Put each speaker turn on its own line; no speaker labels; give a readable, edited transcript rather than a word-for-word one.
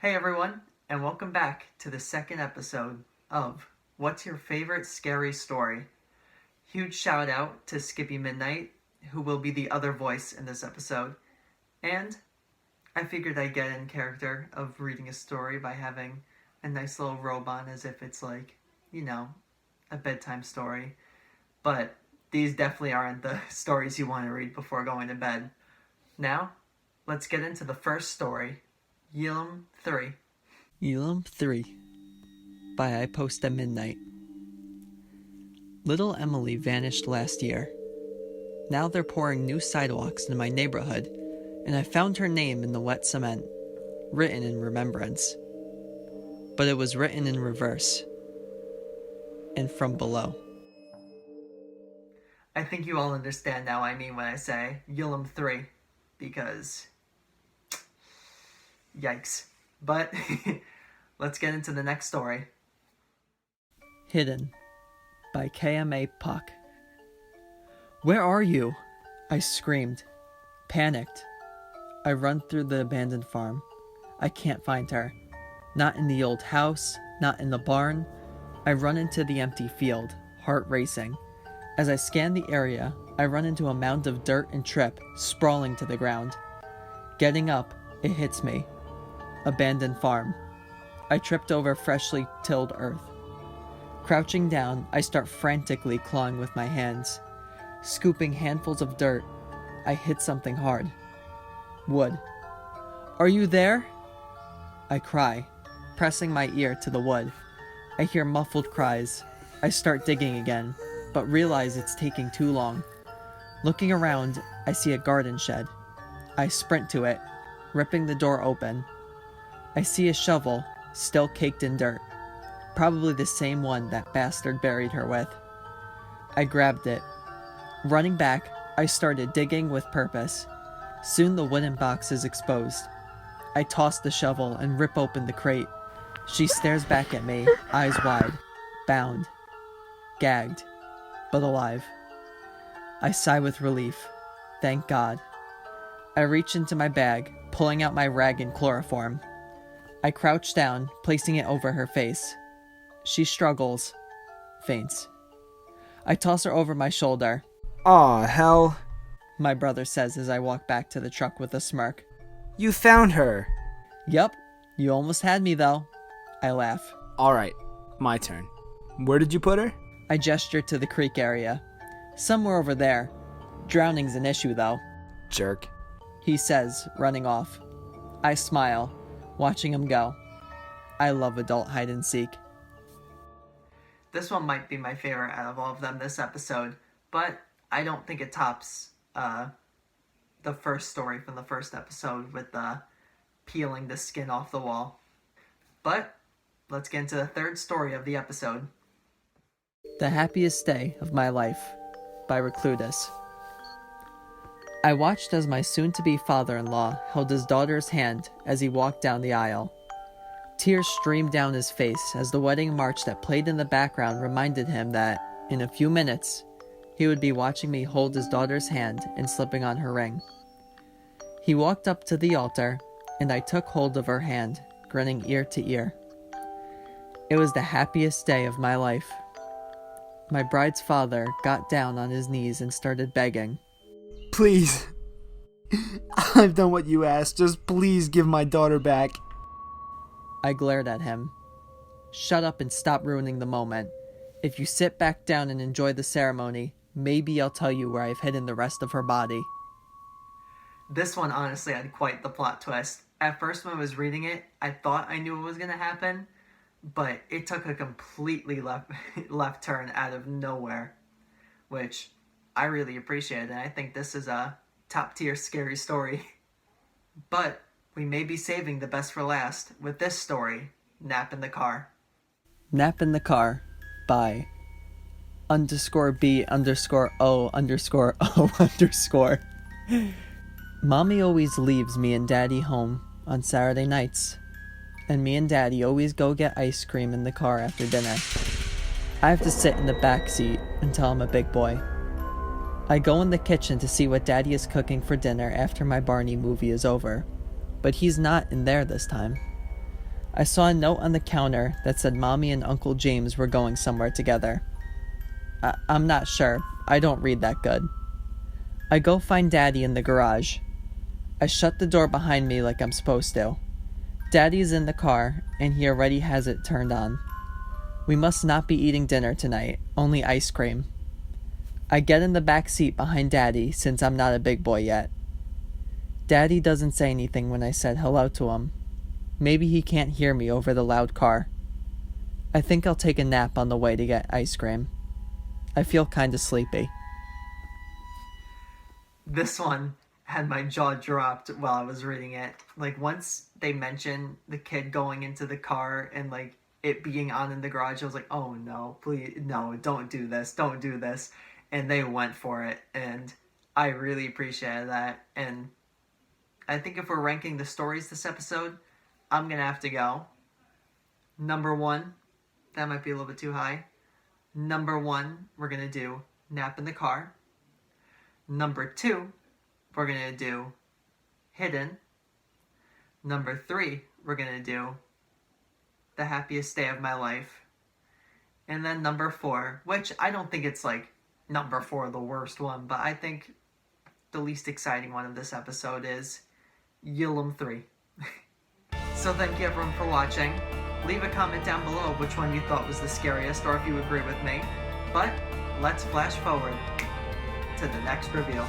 Hey everyone, and welcome back to the second episode of What's Your Favorite Scary Story? Huge shout out to Skippy Midnight, who will be the other voice in this episode. And I figured I'd get in character of reading a story by having a nice little robe on as if it's like, a bedtime story. But these definitely aren't the stories you want to read before going to bed. Now, let's get into the first story. Elam 3.
Elam 3 by ipostatmidnight. Little Emily vanished last year. Now they're pouring new sidewalks in my neighborhood, and I found her name in the wet cement, written in remembrance. But it was written in reverse, and from below.
I think you all understand now I mean when I say Elam 3, because yikes. But let's get into the next story.
Hidden by kmapuck. Where are you? I screamed, panicked. I run through the abandoned farm. I can't find her. Not in the old house, not in the barn. I run into the empty field, heart racing. As I scan the area, I run into a mound of dirt and trip, sprawling to the ground. Getting up, it hits me. Abandoned farm. I tripped over freshly tilled earth. Crouching down, I start frantically clawing with my hands. Scooping handfuls of dirt, I hit something hard. Wood. Are you there? I cry, pressing my ear to the wood. I hear muffled cries. I start digging again, but realize it's taking too long. Looking around, I see a garden shed. I sprint to it, ripping the door open. I see a shovel, still caked in dirt. Probably the same one that bastard buried her with. I grabbed it. Running back, I started digging with purpose. Soon the wooden box is exposed. I toss the shovel and rip open the crate. She stares back at me, eyes wide, bound, gagged, but alive. I sigh with relief. Thank God. I reach into my bag, pulling out my rag and chloroform. I crouch down, placing it over her face. She struggles, faints. I toss her over my shoulder.
Aw, hell.
My brother says as I walk back to the truck with a smirk.
You found her.
Yup, you almost had me though. I laugh.
Alright, my turn. Where did you put her?
I gesture to the creek area. Somewhere over there. Drowning's an issue though.
Jerk.
He says, running off. I smile, watching him go. I love adult hide and seek.
This one might be my favorite out of all of them this episode, but I don't think it tops the first story from the first episode with the peeling the skin off the wall. But let's get into the third story of the episode.
The Happiest Day of My Life by Recludus. I watched as my soon-to-be father-in-law held his daughter's hand as he walked down the aisle. Tears streamed down his face as the wedding march that played in the background reminded him that, in a few minutes, he would be watching me hold his daughter's hand and slipping on her ring. He walked up to the altar, and I took hold of her hand, grinning ear to ear. It was the happiest day of my life. My bride's father got down on his knees and started begging.
Please. I've done what you asked. Just please give my daughter back.
I glared at him. Shut up and stop ruining the moment. If you sit back down and enjoy the ceremony, maybe I'll tell you where I've hidden the rest of her body.
This one honestly had quite the plot twist. At first when I was reading it, I thought I knew what was going to happen, but it took a completely left turn out of nowhere, which I really appreciated, and I think this is a top-tier scary story. But we may be saving the best for last with this story, Nap in the Car.
Nap in the Car by _B_O_O_. Mommy always leaves me and Daddy home on Saturday nights, and me and Daddy always go get ice cream in the car after dinner. I have to sit in the back seat until I'm a big boy. I go in the kitchen to see what Daddy is cooking for dinner after my Barney movie is over, but he's not in there this time. I saw a note on the counter that said Mommy and Uncle James were going somewhere together. I'm not sure. I don't read that good. I go find Daddy in the garage. I shut the door behind me like I'm supposed to. Daddy's in the car, and he already has it turned on. We must not be eating dinner tonight, only ice cream. I get in the back seat behind Daddy since I'm not a big boy yet. Daddy doesn't say anything when I said hello to him. Maybe he can't hear me over the loud car. I think I'll take a nap on the way to get ice cream. I feel kinda sleepy.
This one had my jaw dropped while I was reading it. Like, once they mentioned the kid going into the car and, like, it being on in the garage, I was like, oh no, please, no, don't do this. And they went for it, and I really appreciated that. And I think if we're ranking the stories this episode, I'm gonna have to go number 1. That might be a little bit too high. Number 1, we're gonna do Nap in the Car. Number 2, we're gonna do Hidden. Number 3, we're gonna do The Happiest Day of My Life. And then number 4, which I don't think it's like number 4 the worst one, but I think the least exciting one of this episode is Yulum 3. So thank you everyone for watching. Leave a comment down below which one you thought was the scariest, or if you agree with me. But let's flash forward to the next reveal.